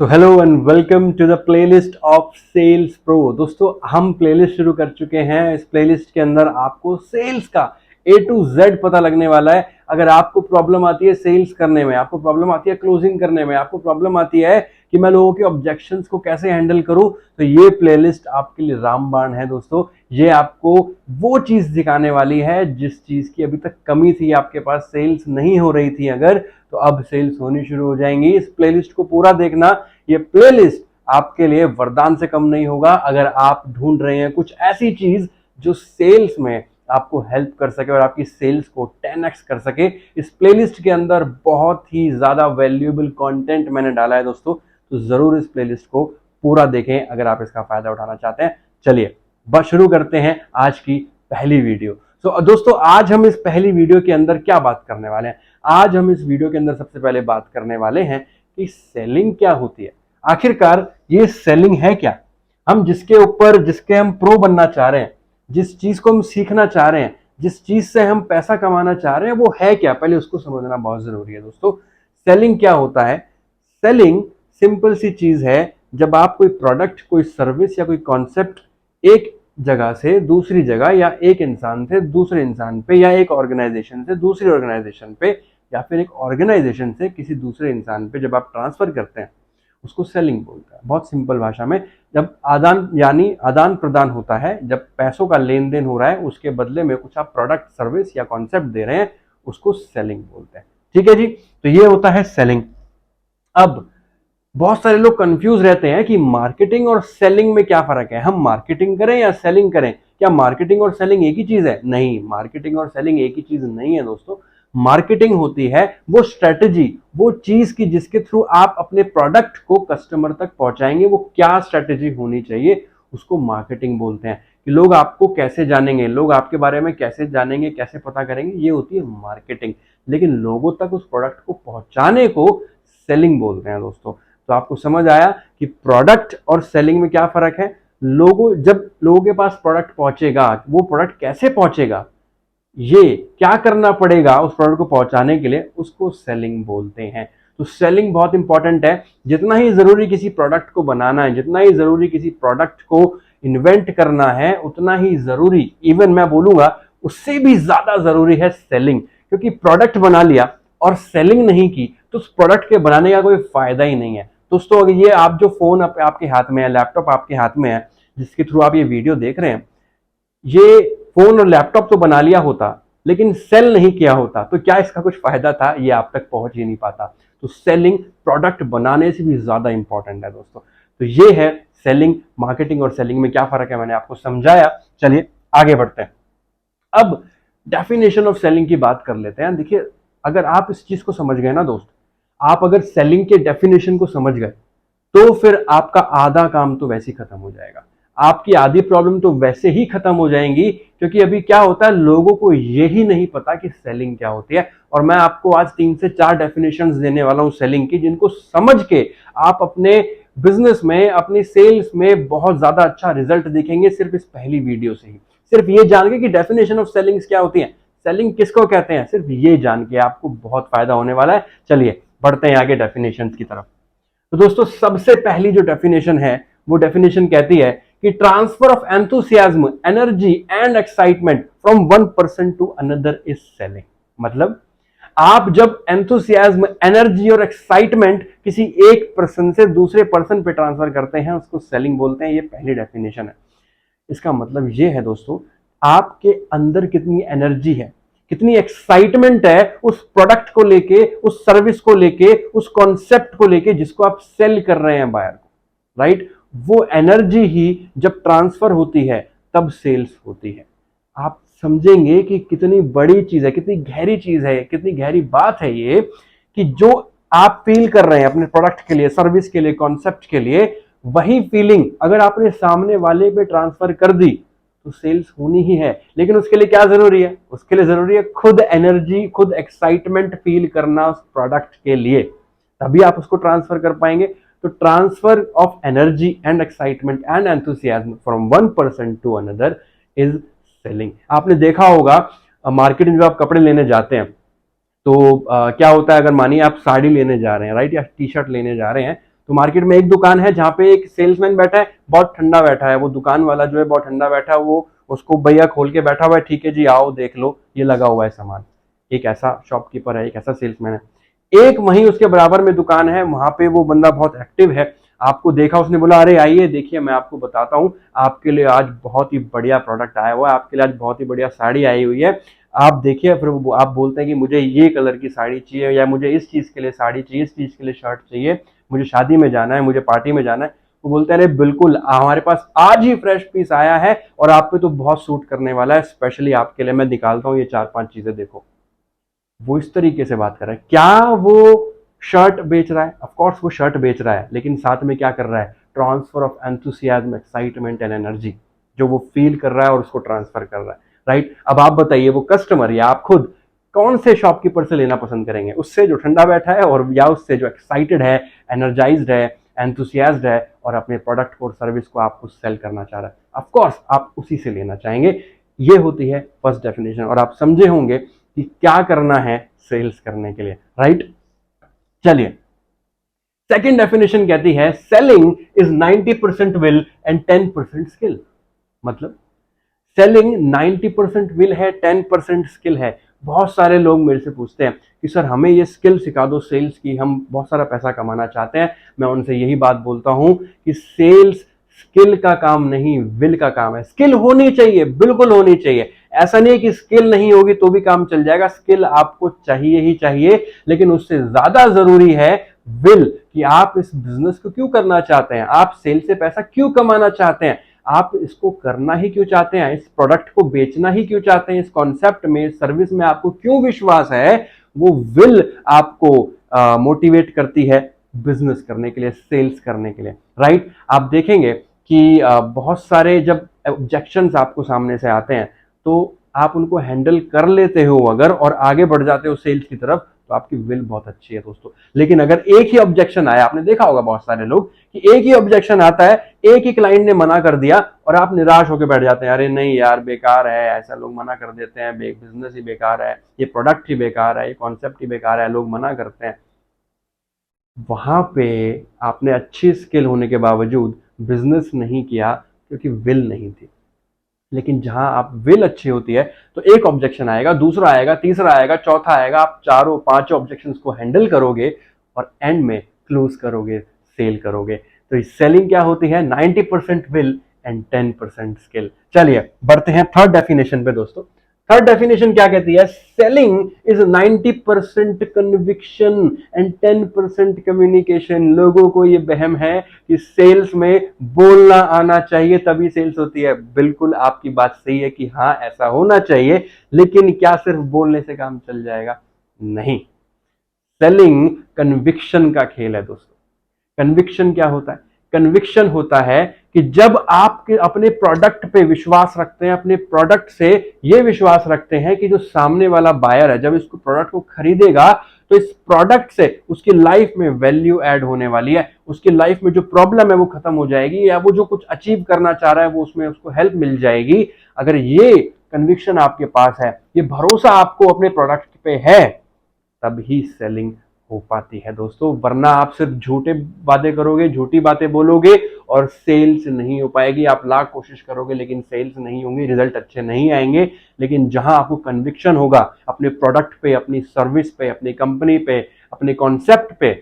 तो hello and welcome to the playlist of sales pro. दोस्तों, हम प्लेलिस्ट शुरू कर चुके हैं। इस प्लेलिस्ट के अंदर आपको सेल्स का ए टू जेड पता लगने वाला है। अगर आपको प्रॉब्लम आती है सेल्स करने में, आपको प्रॉब्लम आती है क्लोजिंग करने में, आपको प्रॉब्लम आती है कि मैं लोगों के ऑब्जेक्शंस को कैसे हैंडल करूं, तो ये प्लेलिस्ट आपके लिए रामबाण है। दोस्तों, ये आपको वो चीज दिखाने वाली है जिस चीज की अभी तक कमी थी, आपके पास सेल्स नहीं हो रही थी अगर, तो अब सेल्स होनी शुरू हो जाएंगी। इस प्लेलिस्ट को पूरा देखना। ये प्लेलिस्ट आपके लिए वरदान से कम नहीं होगा। अगर आप ढूंढ रहे हैं कुछ ऐसी चीज जो सेल्स में आपको हेल्प कर सके और आपकी सेल्स को 10x कर सके, इस प्लेलिस्ट के अंदर बहुत ही ज्यादा वैल्यूएबल कंटेंट मैंने डाला है दोस्तों। तो जरूर इस प्लेलिस्ट को पूरा देखें अगर आप इसका फायदा उठाना चाहते हैं। चलिए बस शुरू करते हैं आज की पहली वीडियो। दोस्तों, आज हम इस पहली वीडियो के अंदर क्या बात करने वाले हैं? आज हम इस वीडियो के अंदर सबसे पहले बात करने वाले हैं कि सेलिंग क्या होती है। आखिरकार ये सेलिंग है क्या? हम जिसके हम प्रो बनना चाह रहे हैं, जिस चीज को हम सीखना चाह रहे हैं, जिस चीज से हम पैसा कमाना चाह रहे हैं, वो है क्या? पहले उसको समझना बहुत जरूरी है दोस्तों। सेलिंग क्या होता है? सेलिंग सिंपल सी चीज है। जब आप कोई प्रोडक्ट, कोई सर्विस या कोई कॉन्सेप्ट एक जगह से दूसरी जगह, या एक इंसान से दूसरे इंसान पे, या एक ऑर्गेनाइजेशन से दूसरी ऑर्गेनाइजेशन पे, या फिर एक ऑर्गेनाइजेशन से किसी दूसरे इंसान पे जब आप ट्रांसफर करते हैं, उसको सेलिंग बोलते हैं। बहुत सिंपल भाषा में, जब आदान प्रदान होता है, जब पैसों का लेन देन हो रहा है, उसके बदले में कुछ आप प्रोडक्ट, सर्विस या कॉन्सेप्ट दे रहे हैं, उसको सेलिंग बोलते हैं। ठीक है जी, तो ये होता है सेलिंग। अब बहुत सारे लोग कंफ्यूज रहते हैं कि मार्केटिंग और सेलिंग में क्या फर्क है। हम मार्केटिंग करें या सेलिंग करें, क्या मार्केटिंग और सेलिंग एक ही चीज है? नहीं, मार्केटिंग और सेलिंग एक ही चीज नहीं है दोस्तों। मार्केटिंग होती है वो स्ट्रेटजी, वो चीज की जिसके थ्रू आप अपने प्रोडक्ट को कस्टमर तक पहुंचाएंगे। वो क्या स्ट्रेटजी होनी चाहिए, उसको मार्केटिंग बोलते हैं। कि लोग आपको कैसे जानेंगे, लोग आपके बारे में कैसे जानेंगे, कैसे पता करेंगे, ये होती है मार्केटिंग। लेकिन लोगों तक उस प्रोडक्ट को पहुंचाने को सेलिंग बोलते हैं दोस्तों। तो आपको समझ आया कि प्रोडक्ट और सेलिंग में क्या फर्क है। जब लोगों के पास प्रोडक्ट पहुंचेगा, वो प्रोडक्ट कैसे पहुंचेगा, ये क्या करना पड़ेगा उस प्रोडक्ट को पहुंचाने के लिए, उसको सेलिंग बोलते हैं। तो सेलिंग बहुत इंपॉर्टेंट है। जितना ही जरूरी किसी प्रोडक्ट को बनाना है, जितना ही जरूरी किसी प्रोडक्ट को इन्वेंट करना है, उतना ही जरूरी, इवन मैं बोलूंगा उससे भी ज्यादा जरूरी है सेलिंग। क्योंकि प्रोडक्ट बना लिया और सेलिंग नहीं की तो उस प्रोडक्ट के बनाने का कोई फायदा ही नहीं है दोस्तों। अगर ये आप जो फोन आपके हाथ में है, लैपटॉप आपके हाथ में है, जिसके थ्रू आप ये वीडियो देख रहे हैं, ये फोन और लैपटॉप तो बना लिया होता लेकिन सेल नहीं किया होता तो क्या इसका कुछ फायदा था? ये आप तक पहुंच ही नहीं पाता। तो सेलिंग प्रोडक्ट बनाने से भी ज्यादा इंपॉर्टेंट है दोस्तों। तो ये है सेलिंग। मार्केटिंग और सेलिंग में क्या फर्क है मैंने आपको समझाया। चलिए आगे बढ़ते हैं। अब डेफिनेशन ऑफ सेलिंग की बात कर लेते हैं। देखिए, अगर आप इस चीज को समझ गए ना दोस्त, आप अगर सेलिंग के डेफिनेशन को समझ गए, तो फिर आपका आधा काम तो वैसे ही खत्म हो जाएगा। आपकी आधी प्रॉब्लम तो वैसे ही खत्म हो जाएंगी। क्योंकि अभी क्या होता है, लोगों को यही नहीं पता कि सेलिंग क्या होती है। और मैं आपको आज 3 से 4 डेफिनेशंस देने वाला हूं सेलिंग की, जिनको समझ के आप अपने बिजनेस में, अपनी सेल्स में बहुत ज्यादा अच्छा रिजल्ट दिखेंगे सिर्फ इस पहली वीडियो से ही। सिर्फ ये जान के कि डेफिनेशन ऑफ सेलिंग क्या होती है, सेलिंग किसको कहते हैं, सिर्फ ये जान के आपको बहुत फायदा होने वाला है। चलिए बढ़ते हैं आगे डेफिनेशन की तरफ। तो दोस्तों, सबसे पहली जो डेफिनेशन है, वो डेफिनेशन कहती है कि transfer of enthusiasm, energy and excitement from one person to another is selling. मतलब आप जब एंथुसियाज्म, एनर्जी और एक्साइटमेंट किसी एक पर्सन से दूसरे पर्सन पे ट्रांसफर करते हैं, उसको सेलिंग बोलते हैं। ये पहली डेफिनेशन है। इसका मतलब ये है दोस्तों, आपके अंदर कितनी एनर्जी है, कितनी एक्साइटमेंट है उस प्रोडक्ट को लेके, उस सर्विस को लेके, उस कॉन्सेप्ट को लेके जिसको आप सेल कर रहे हैं बायर को, राइट? वो एनर्जी ही जब ट्रांसफर होती है तब सेल्स होती है। आप समझेंगे कि कितनी बड़ी चीज है, कितनी गहरी चीज है, कितनी गहरी बात है ये, कि जो आप फील कर रहे हैं अपने प्रोडक्ट के लिए, सर्विस के लिए, कॉन्सेप्ट के लिए, वही फीलिंग अगर आपने सामने वाले पे ट्रांसफर कर दी तो सेल्स होनी ही है। लेकिन उसके लिए क्या जरूरी है? उसके लिए जरूरी है खुद एनर्जी, खुद एक्साइटमेंट फील करना उस प्रोडक्ट के लिए, तभी आप उसको ट्रांसफर कर पाएंगे। तो transfer of energy and excitement and enthusiasm from one person to another is selling. आपने देखा होगा मार्केट में जब आप कपड़े लेने जाते हैं तो क्या होता है, अगर मानिए आप साड़ी लेने जा रहे हैं, राइट, या टी शर्ट लेने जा रहे हैं, तो मार्केट में एक दुकान है जहां पे एक सेल्समैन बैठा है, बहुत ठंडा बैठा है, वो दुकान वाला जो है बहुत ठंडा बैठा है, वो उसको भैया खोल के बैठा हुआ है, ठीक है जी आओ देख लो ये लगा हुआ है सामान। एक ऐसा शॉपकीपर है, एक ऐसा सेल्समैन है। एक वहीं उसके बराबर में दुकान है, वहां पे वो बंदा बहुत एक्टिव है, आपको देखा उसने बोला अरे आइए देखिए मैं आपको बताता हूँ, आपके लिए आज बहुत ही बढ़िया प्रोडक्ट आया हुआ है, आपके लिए आज बहुत ही बढ़िया साड़ी आई हुई है, आप देखिए। फिर आप बोलते हैं कि मुझे ये कलर की साड़ी चाहिए, या मुझे इस चीज के लिए साड़ी चाहिए, इस चीज के लिए शर्ट चाहिए, मुझे शादी में जाना है, मुझे पार्टी में जाना है। वो बोलते हैं अरे बिल्कुल हमारे पास आज ही फ्रेश पीस आया है और आप पे तो बहुत सूट करने वाला है, स्पेशली आपके लिए मैं निकालता हूँ ये 4-5 चीजें देखो। वो इस तरीके से बात कर रहा है। क्या वो शर्ट बेच रहा है? ऑफ कोर्स वो शर्ट बेच रहा है, लेकिन साथ में क्या कर रहा है? Transfer of enthusiasm, excitement and energy, जो वो फील कर रहा है और उसको ट्रांसफर कर रहा है, राइट। अब आप बताइए वो कस्टमर या आप खुद कौन से शॉपकीपर से लेना पसंद करेंगे? उससे जो ठंडा बैठा है, और या उससे जो एक्साइटेड है, एनर्जाइज्ड है, एंथुसियाज्ड है और अपने प्रोडक्ट और सर्विस को आपको सेल करना चाह रहा है? ऑफ कोर्स आप उसी से लेना चाहेंगे। ये होती है फर्स्ट डेफिनेशन, और आप समझे होंगे कि क्या करना है सेल्स करने के लिए, राइट। चलिए सेकेंड डेफिनेशन कहती है selling is 90% will and 10% skill. मतलब सेलिंग 90% विल है, 10% स्किल है। बहुत सारे लोग मेरे से पूछते हैं कि सर हमें ये स्किल सिखा दो सेल्स की, हम बहुत सारा पैसा कमाना चाहते हैं। मैं उनसे यही बात बोलता हूं कि सेल्स स्किल का काम नहीं, विल का काम है। स्किल होनी चाहिए, बिल्कुल होनी चाहिए, ऐसा नहीं कि स्किल नहीं होगी तो भी काम चल जाएगा, स्किल आपको चाहिए ही चाहिए, लेकिन उससे ज्यादा जरूरी है विल, कि आप इस बिजनेस को क्यों करना चाहते हैं, आप सेल से पैसा क्यों कमाना चाहते हैं, आप इसको करना ही क्यों चाहते हैं, इस प्रोडक्ट को बेचना ही क्यों चाहते हैं, इस कॉन्सेप्ट में, सर्विस में आपको क्यों विश्वास है। वो विल आपको मोटिवेट करती है बिजनेस करने के लिए, सेल्स करने के लिए, राइट। आप देखेंगे कि बहुत सारे जब ऑब्जेक्शंस आपको सामने से आते हैं तो आप उनको हैंडल कर लेते हो अगर, और आगे बढ़ जाते हो सेल्स की तरफ, तो आपकी विल बहुत अच्छी है दोस्तों। लेकिन अगर एक ही ऑब्जेक्शन आया, आपने देखा होगा बहुत सारे लोग कि एक ही ऑब्जेक्शन आता है, एक ही क्लाइंट ने मना कर दिया और आप निराश होकर बैठ जाते हैं, अरे नहीं यार बेकार है, ऐसा लोग मना कर देते हैं, बिजनेस ही बेकार है, ये प्रोडक्ट ही बेकार है, ये कॉन्सेप्ट ही बेकार है, लोग मना करते हैं। वहां पे आपने अच्छी स्किल होने के बावजूद बिजनेस नहीं किया क्योंकि विल नहीं थी। लेकिन जहां आप विल अच्छी होती है तो एक ऑब्जेक्शन आएगा, दूसरा आएगा, तीसरा आएगा, चौथा आएगा, आप चारों पांचों ऑब्जेक्शंस को हैंडल करोगे और एंड में क्लोज करोगे, सेल करोगे। तो इस सेलिंग क्या होती है? 90% विल एंड 10% स्किल। चलिए बढ़ते हैं थर्ड डेफिनेशन पे दोस्तों। थर्ड डेफिनेशन क्या कहती है? Selling is 90% conviction and 10% communication. लोगों को ये वहम है कि सेल्स में बोलना आना चाहिए तभी सेल्स होती है। बिल्कुल आपकी बात सही है कि हाँ ऐसा होना चाहिए, लेकिन क्या सिर्फ बोलने से काम चल जाएगा? नहीं। सेलिंग कन्विक्शन का खेल है दोस्तों। कन्विक्शन क्या होता है? कन्विक्शन होता है कि जब आप अपने प्रोडक्ट पे विश्वास रखते हैं, अपने प्रोडक्ट से ये विश्वास रखते हैं कि जो सामने वाला बायर है जब इसको प्रोडक्ट को खरीदेगा तो इस प्रोडक्ट से उसकी लाइफ में वैल्यू ऐड होने वाली है, उसकी लाइफ में जो प्रॉब्लम है वो खत्म हो जाएगी, या वो जो कुछ अचीव करना चाह रहा है वो उसमें उसको हेल्प मिल जाएगी। अगर ये कन्विक्शन आपके पास है, ये भरोसा आपको अपने प्रोडक्ट पे है, तभी सेलिंग हो पाती है दोस्तों। वरना आप सिर्फ झूठे बातें करोगे, झूठी बातें बोलोगे और सेल्स नहीं हो पाएगी। आप लाख कोशिश करोगे लेकिन सेल्स नहीं होंगे, रिजल्ट अच्छे नहीं आएंगे। लेकिन जहां आपको कन्विक्शन होगा अपने प्रोडक्ट पे, अपनी सर्विस पे, अपनी कंपनी पे, अपने कॉन्सेप्ट पे,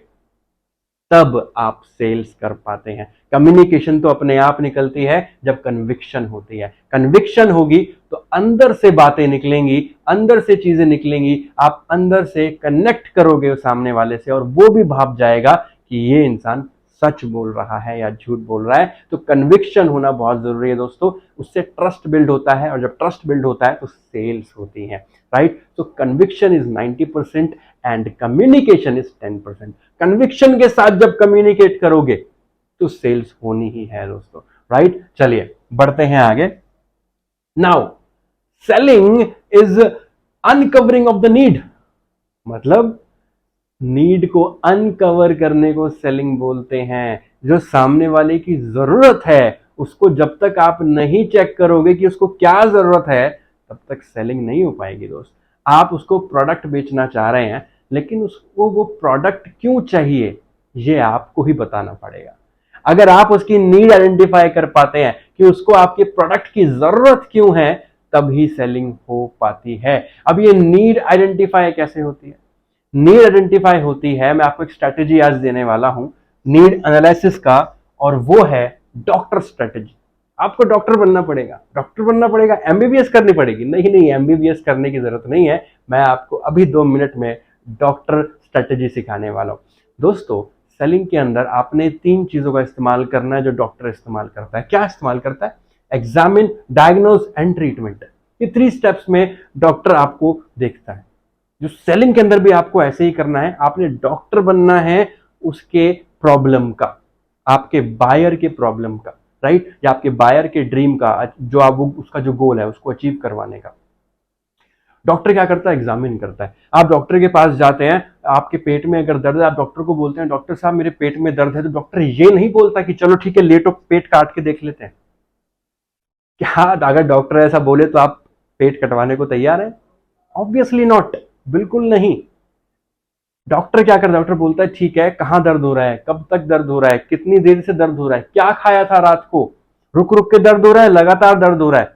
तब आप सेल्स कर पाते हैं। कम्युनिकेशन तो अपने आप निकलती है जब कन्विक्शन होती है। कन्विक्शन होगी तो अंदर से बातें निकलेंगी, अंदर से चीजें निकलेंगी, आप अंदर से कनेक्ट करोगे उस सामने वाले से और वो भी भाप जाएगा कि ये इंसान सच बोल रहा है या झूठ बोल रहा है। तो कन्विक्शन होना बहुत जरूरी है दोस्तों, उससे ट्रस्ट बिल्ड होता है और जब ट्रस्ट बिल्ड होता है तो सेल्स होती है, राइट। तो conviction is 90% and communication is 10%। Conviction के साथ जब कम्युनिकेट करोगे तो सेल्स होनी ही है दोस्तों, राइट। चलिए बढ़ते हैं आगे। Now selling is uncovering of the need. मतलब नीड को अनकवर करने को सेलिंग बोलते हैं। जो सामने वाले की जरूरत है उसको जब तक आप नहीं चेक करोगे कि उसको क्या जरूरत है, तब तक सेलिंग नहीं हो पाएगी दोस्त। आप उसको प्रोडक्ट बेचना चाह रहे हैं लेकिन उसको वो प्रोडक्ट क्यों चाहिए, ये आपको ही बताना पड़ेगा। अगर आप उसकी नीड आइडेंटिफाई कर पाते हैं कि उसको आपके प्रोडक्ट की जरूरत क्यों है, तभी सेलिंग हो पाती है। अब ये नीड आइडेंटिफाई कैसे होती है? नीड आइडेंटिफाई होती है, मैं आपको एक स्ट्रेटेजी आज देने वाला हूं नीड एनालिसिस का, और वो है डॉक्टर स्ट्रेटेजी। आपको डॉक्टर बनना पड़ेगा। डॉक्टर बनना पड़ेगा, एमबीबीएस करनी पड़ेगी? नहीं नहीं, एमबीबीएस करने की जरूरत नहीं है। मैं आपको अभी 2 मिनट में डॉक्टर स्ट्रेटेजी सिखाने वाला हूं। दोस्तों, सेलिंग के अंदर आपने 3 चीजों का इस्तेमाल करना है जो डॉक्टर इस्तेमाल करता है। क्या इस्तेमाल करता है? Examine, diagnose and treatment. ये 3 स्टेप्स में डॉक्टर आपको देखता है। जो सेलिंग के अंदर भी आपको ऐसे ही करना है। आपने डॉक्टर बनना है उसके प्रॉब्लम का, आपके बायर के प्रॉब्लम का, राइट, या आपके बायर के ड्रीम का, जो आप उसका जो गोल है उसको अचीव करवाने का। डॉक्टर क्या करता है? एग्जामिन करता है। आप डॉक्टर के पास जाते हैं, आपके पेट में अगर दर्द है, आप डॉक्टर को बोलते हैं डॉक्टर साहब मेरे पेट में दर्द है, तो डॉक्टर ये नहीं बोलता कि चलो ठीक है लेटो पेट काट के देख लेते हैं। क्या अगर डॉक्टर ऐसा बोले तो आप पेट कटवाने को तैयार हैं? ऑब्वियसली नॉट, बिल्कुल नहीं। डॉक्टर क्या कर, डॉक्टर बोलता है ठीक है, कहां दर्द हो रहा है, कब तक दर्द हो रहा है, कितनी देर से दर्द हो रहा है, क्या खाया था रात को, रुक रुक के दर्द हो रहा है, लगातार दर्द हो रहा है,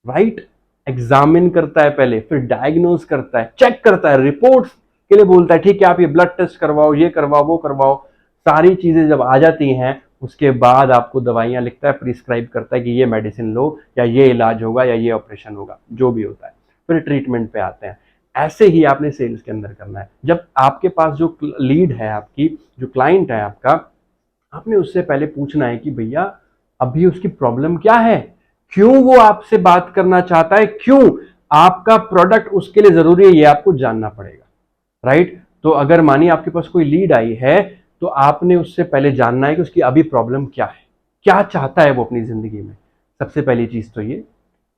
राइट। एग्जामिन करता है पहले, फिर डायग्नोज करता है, चेक करता है, रिपोर्ट्स के लिए बोलता है ठीक है आप ये ब्लड टेस्ट करवाओ, ये करवाओ, वो करवाओ। सारी चीजें जब आ जाती हैं उसके बाद आपको दवाइयां लिखता है, प्रिस्क्राइब करता है कि ये मेडिसिन लो, या ये इलाज होगा, या ये ऑपरेशन होगा, जो भी होता है। फिर ट्रीटमेंट पे आते हैं। ऐसे ही आपने सेल्स के अंदर करना है। जब आपके पास जो लीड है, आपकी जो क्लाइंट है आपका, आपने उससे पहले पूछना है कि भैया अभी उसकी प्रॉब्लम क्या है, क्यों वो आपसे बात करना चाहता है, क्यों आपका प्रोडक्ट उसके लिए जरूरी है, ये आपको जानना पड़ेगा, राइट। तो अगर मानिए आपके पास कोई लीड आई है, तो आपने उससे पहले जानना है कि उसकी अभी प्रॉब्लम क्या है, क्या चाहता है वो अपनी जिंदगी में। सबसे पहली चीज तो ये।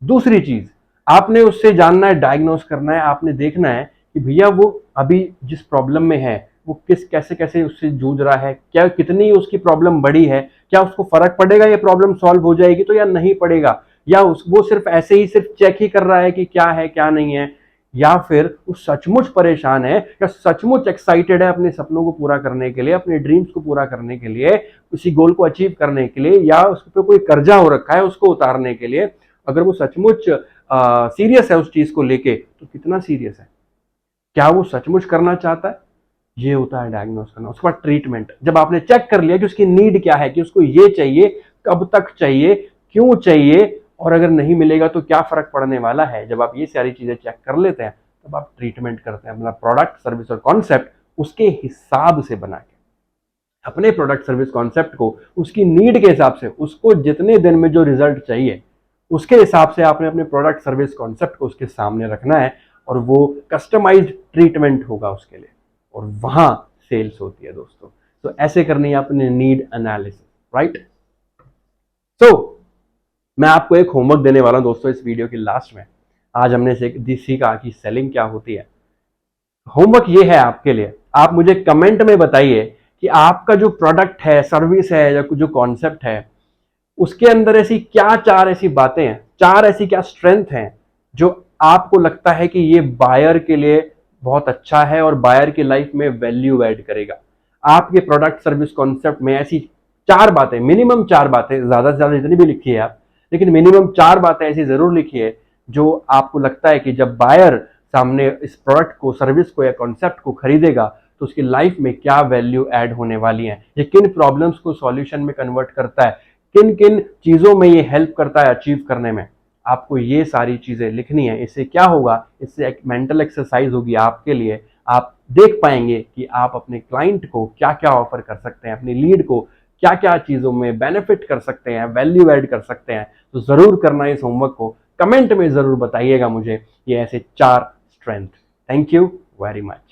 दूसरी चीज, आपने उससे जानना है, डायग्नोस करना है, आपने देखना है कि भैया वो अभी जिस प्रॉब्लम में है वो किस कैसे कैसे उससे जूझ रहा है, क्या कितनी उसकी प्रॉब्लम बड़ी है, क्या उसको फर्क पड़ेगा ये प्रॉब्लम सॉल्व हो जाएगी तो, या नहीं पड़ेगा, या वो सिर्फ ऐसे ही सिर्फ चेक ही कर रहा है कि क्या है क्या नहीं है, या फिर वो सचमुच परेशान है, या सचमुच एक्साइटेड है अपने सपनों को पूरा करने के लिए, अपने ड्रीम्स को पूरा करने के लिए, उसी गोल को अचीव करने के लिए, या उस पर कोई कर्जा हो रखा है उसको उतारने के लिए। अगर वो सचमुच सीरियस है उस चीज को लेके, तो कितना सीरियस है, क्या वो सचमुच करना चाहता है, ये होता है डायग्नोस करना। उसके बाद ट्रीटमेंट। जब आपने चेक कर लिया कि उसकी नीड क्या है, कि उसको ये चाहिए, कब तक चाहिए, क्यों चाहिए, और अगर नहीं मिलेगा तो क्या फर्क पड़ने वाला है, जब आप ये सारी चीजें चेक कर लेते हैं तब आप ट्रीटमेंट करते हैं। मतलब प्रोडक्ट सर्विस और कॉन्सेप्ट उसके हिसाब से बना के, अपने प्रोडक्ट सर्विस कॉन्सेप्ट को उसकी नीड के हिसाब से, उसको जितने दिन में जो रिजल्ट चाहिए उसके हिसाब से आपने अपने प्रोडक्ट सर्विस कॉन्सेप्ट को उसके सामने रखना है, और वो कस्टमाइज्ड ट्रीटमेंट होगा उसके लिए, और वहां सेल्स होती है दोस्तों। तो ऐसे करनी है अपने नीड एनालिसिस, राइट। सो मैं आपको एक होमवर्क देने वाला हूं दोस्तों इस वीडियो के लास्ट में। आज हमने सीखा कि सेलिंग क्या होती है। होमवर्क ये है आपके लिए, आप मुझे कमेंट में बताइए कि आपका जो प्रोडक्ट है, सर्विस है, या जो कॉन्सेप्ट है, उसके अंदर ऐसी क्या 4 ऐसी बातें हैं, 4 ऐसी क्या स्ट्रेंथ हैं जो आपको लगता है कि ये बायर के लिए बहुत अच्छा है और बायर की लाइफ में वैल्यू ऐड करेगा। आपके प्रोडक्ट सर्विस कॉन्सेप्ट में ऐसी 4 बातें, मिनिमम 4 बातें, ज्यादा से ज्यादा जितनी भी लिखिए आप, लेकिन मिनिमम 4 बातें ऐसी जरूर लिखिए जो आपको लगता है कि जब बायर सामने इस प्रोडक्ट को, सर्विस को या कॉन्सेप्ट को खरीदेगा तो उसकी लाइफ में क्या वैल्यू ऐड होने वाली है, ये किन प्रॉब्लम्स को सॉल्यूशन में कन्वर्ट करता है, किन किन चीजों में ये हेल्प करता है अचीव करने में। आपको ये सारी चीजें लिखनी है। इससे क्या होगा, इससे एक मेंटल एक्सरसाइज होगी आपके लिए। आप देख पाएंगे कि आप अपने क्लाइंट को क्या क्या ऑफर कर सकते हैं, अपनी लीड को क्या क्या चीजों में बेनिफिट कर सकते हैं, वैल्यू ऐड कर सकते हैं। तो जरूर करना इस होमवर्क को, कमेंट में जरूर बताइएगा मुझे ये ऐसे 4 strength. Thank you very much.